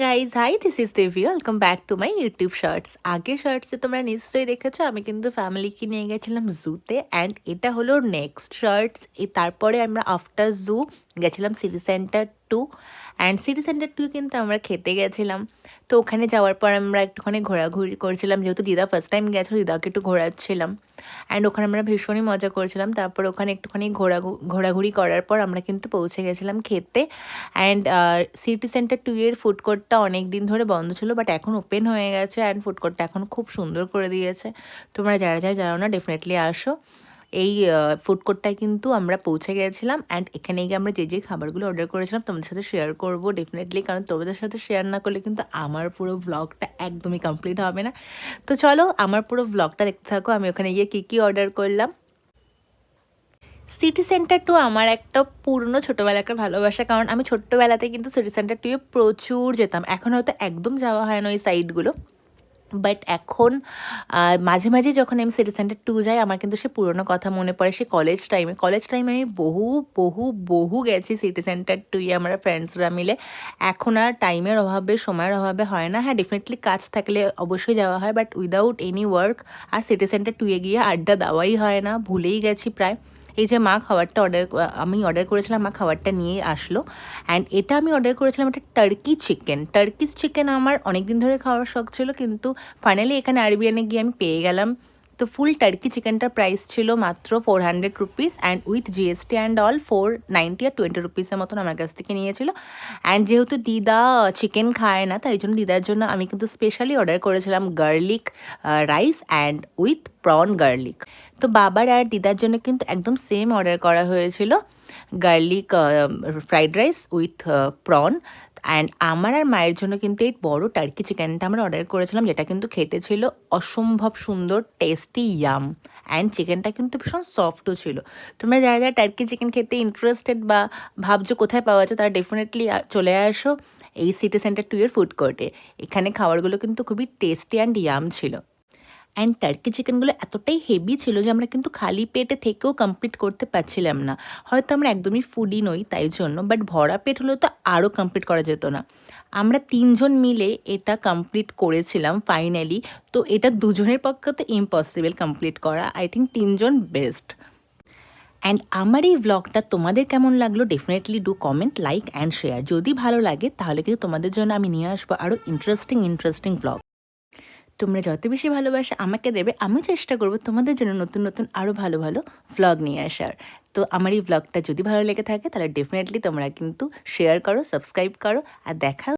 Guys, hi, this is Devi. Welcome back to my YouTube shorts. আগে শর্টসে তোমরা নিশ্চয়ই দেখেছো আমি কিন্তু ফ্যামিলিকে নিয়ে গেছিলাম জুতে, অ্যান্ড এটা হলো নেক্সট শর্টস। তারপরে আমরা আফটার জু গেছিলাম city centre 2, and city centre 2 কিন্তু আমরা খেতে গেছিলাম। তো ওখানে যাওয়ার পর আমরা একটুখানি ঘোরাঘুরি করছিলাম, যেহেতু দিদা ফার্স্ট টাইম গেছিলো, দিদাকে একটু ঘোরাচ্ছিলাম, অ্যান্ড ওখানে আমরা ভীষণই মজা করছিলাম। তারপর ওখানে একটুখানি ঘোরাঘুরি করার পর আমরা কিন্তু পৌঁছে গেছিলাম খেতে। অ্যান্ড সিটি সেন্টার 2 এর ফুড কোর্টটা অনেক দিন ধরে বন্ধ ছিল, বাট এখন ওপেন হয়ে গেছে, অ্যান্ড ফুড কোর্টটা এখন খুব সুন্দর করে দিয়েছে। তোমরা যারা যারা না ডেফিনেটলি আসো। এই ফুড কোর্টটায় কিন্তু আমরা পৌঁছে গেছিলাম, অ্যান্ড এখানে গিয়ে আমরা যে খাবারগুলো অর্ডার করেছিলাম তোমাদের সাথে শেয়ার করবো ডেফিনেটলি, কারণ তোমাদের সাথে শেয়ার না করলে কিন্তু আমার পুরো ব্লগটা একদমই কমপ্লিট হবে না। তো চলো আমার পুরো ব্লগটা দেখতে থাকো, আমি ওখানে গিয়ে কী অর্ডার করলাম। সিটি সেন্টার 2 আমার একটা পুরনো ছোটোবেলাকার ভালোবাসা, কারণ আমি ছোট্টবেলাতে কিন্তু সিটি সেন্টার 2 প্রচুর যেতাম। এখন হয়তো একদম যাওয়া হয় না ওই সাইডগুলো, বাট এখন মাঝে মাঝে যখন আমি সিটি সেন্টার 2 যাই আমার কিন্তু সে পুরোনো কথা মনে পড়ে। সে কলেজ টাইমে আমি বহু বহু বহু গেছি সিটি সেন্টার 2 আমরা ফ্রেন্ডসরা মিলে। এখন আর টাইমের অভাবে, সময়ের অভাবে হয় না। হ্যাঁ, ডেফিনেটলি কাজ থাকলে অবশ্যই যাওয়া হয়, বাট উইদাউট এনি ওয়ার্ক আর সিটি সেন্টার 2 গিয়ে আড্ডা দেওয়াই হয় না, ভুলেই গেছি প্রায়। এই যে মা খাবারটা আমি অর্ডার করেছিলাম, মা খাবারটা নিয়ে আসলো, অ্যান্ড এটা আমি অর্ডার করেছিলাম একটা টার্কিশ চিকেন আমার অনেক দিন ধরে খাওয়ার শখ ছিল, কিন্তু ফাইনালি এখানে আরবিয়ানে গিয়ে আমি পেয়ে গেলাম। তো ফুল টার্কি চিকেনটার প্রাইস ছিল মাত্র 400 rupees, and with GST and all 490 আর 20 রুপিসের মতন আমার কাছ থেকে নিয়েছিল। অ্যান্ড যেহেতু দিদা চিকেন খায় না, তাই জন্য দিদার জন্য আমি কিন্তু স্পেশালি অর্ডার করেছিলাম garlic rice and with prawn garlic. তো বাবার আর দিদার জন্য কিন্তু একদম সেম অর্ডার করা হয়েছিল, garlic fried rice with prawn. And আমার আর মায়ের জন্য কিন্তু এই বড় টার্কি চিকেনটা আমরা অর্ডার করেছিলাম, যেটা কিন্তু খেতে ছিল অসম্ভব সুন্দর, টেস্টি, ইয়াম। অ্যান্ড চিকেনটা কিন্তু ভীষণ সফটও ছিল। তোমরা যারা যারা টার্কি চিকেন খেতে ইন্টারেস্টেড বা ভাবছো কোথায় পাওয়া যায়, তারা ডেফিনেটলি চলে আসো এই সিটি সেন্টার 2 এর ফুড কোর্টে। এখানে খাবারগুলো কিন্তু খুবই টেস্টি অ্যান্ড ইয়াম ছিল। অ্যান্ড টার্কি চিকেনগুলো এতটাই হেভি ছিল যে আমরা কিন্তু খালি পেটে থেকেও কমপ্লিট করতে পারছিলাম না। হয়তো আমরা একদমই ফুডি নই তাই জন্য, বাট ভরা পেট হলেও তো আরও কমপ্লিট করা যেত না। আমরা 3জন মিলে এটা কমপ্লিট করেছিলাম ফাইনালি। তো এটা দুজনের পক্ষে তো ইম্পসিবল কমপ্লিট করা, আই থিঙ্ক 3জন বেস্ট। অ্যান্ড আমার এই ভ্লগটা তোমাদের কেমন লাগলো definitely do comment, like and share. যদি ভালো লাগে তাহলে কিন্তু তোমাদের জন্য আমি নিয়ে আসবো আরও ইন্টারেস্টিং ভ্লগ। তোমরা যত বেশি ভালোবাসা আমাকে দেবে, আমিও চেষ্টা করবো তোমাদের জন্য নতুন নতুন আরও ভালো ভালো ভ্লগ নিয়ে আসার। তো আমার এই ভ্লগটা যদি ভালো লেগে থাকে তাহলে ডেফিনেটলি তোমরা কিন্তু শেয়ার করো, সাবস্ক্রাইব করো, আর দেখা